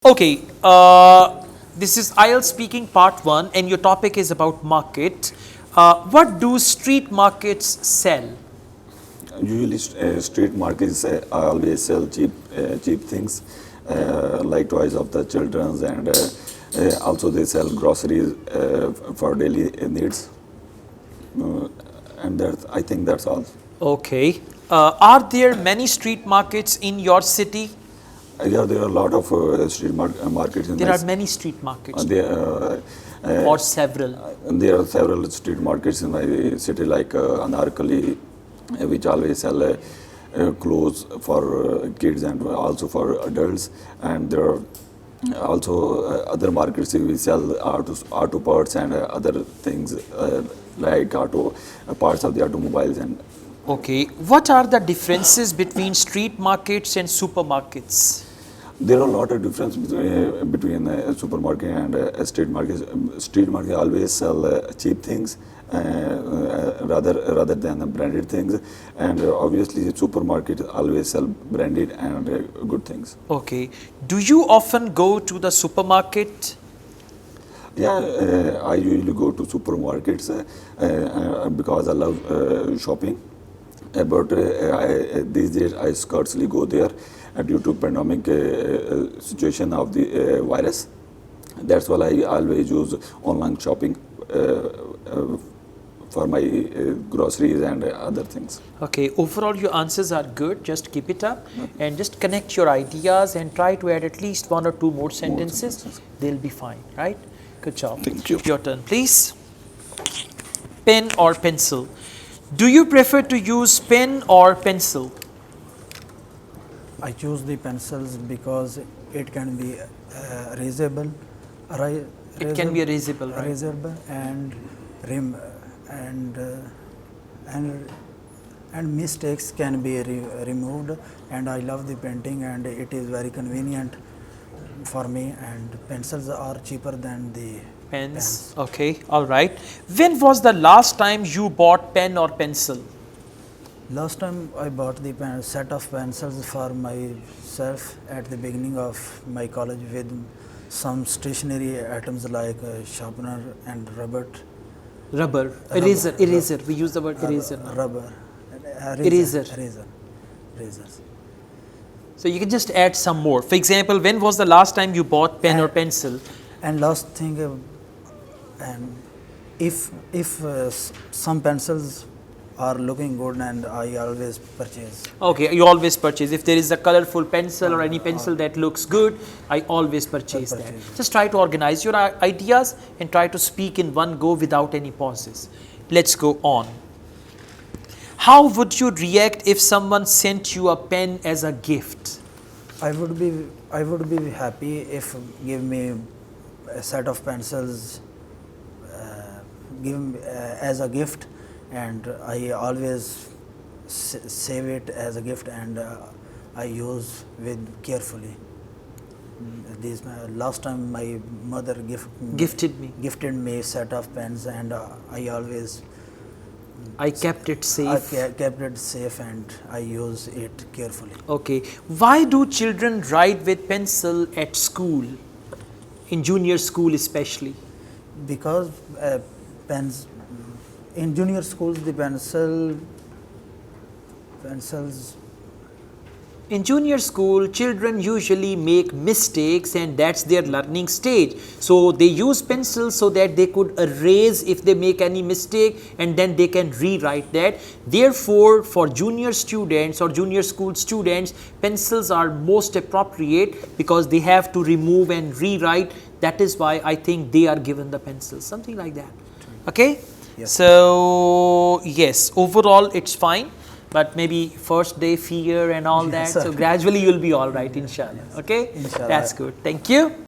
Okay, this is IELTS speaking part 1 and your topic is about market. What do street markets sell? Usually, street markets always sell cheap things like toys of the childrens, and also they sell groceries for daily needs. And I think that's all. Okay, are there many street markets in your city? Yeah, there are a lot of street markets in There are many street markets there. or several. There are several street markets in my city, like Anarkali, which always sell clothes for kids and also for adults. And there are also other markets which sell auto parts and other things like parts of the automobiles. And Okay, what are the differences between street markets and supermarkets? there are a lot of difference between a supermarket and a street market. Street market always sell cheap things rather than branded things, and obviously the supermarket always sell branded and good things. Okay, do you often go to the supermarket? Yeah, I usually go to supermarkets because I love shopping. But these days I scarcely go there due to pandemic situation of the virus. That's why I always use online shopping for my groceries and other things. Okay, overall your answers are good. Just keep it up and just connect your ideas and try to add at least 1 or 2 more sentences. They'll be fine, right? Good job. Thank you. Your turn, please. Pen or pencil? Do you prefer to use pen or pencil? I choose the pencils because it can be erasable, It can be erasable, right? erasable and and mistakes can be removed. And I love the painting, and it is very convenient for me. And pencils are cheaper than the Pens. Okay, all right. When was the last time you bought pen or pencil? Last time I bought the set of pencils for myself at the beginning of my college with some stationery items like sharpener and rubber. Rubber. Eraser. Eraser. We use the word eraser. Rubber. Eraser. Razors. So you can just add some more. For example, when was the last time you bought pen or pencil? And last thing, and if some pencils are looking good, and I always purchase. Okay, you always purchase. If there is a colorful pencil or any pencil that looks good, I always purchase that. Just try to organize your ideas and try to speak in one go without any pauses. Let's go on. How would you react if someone sent you a pen as a gift? I would be happy if give me a set of pencils as a gift, and I always save it as a gift, and I use with carefully. This last time my mother Gifted me a set of pens, and I kept it safe. I kept it safe, and I use it carefully. Okay. Why do children write with pencil at school? In junior school especially? Because pens in junior schools, the pencils. In junior school, children usually make mistakes and that's their learning stage. So they use pencils so that they could erase if they make any mistake, and then they can rewrite that. Therefore, for junior students or junior school students, pencils are most appropriate because they have to remove and rewrite. That is why I think they are given the pencils, something like that. Okay? Yes. So, yes, overall it's fine. But maybe first day fear and all that. Yes, so gradually you'll be all right, inshallah. Okay? Inshallah. That's good. Thank you.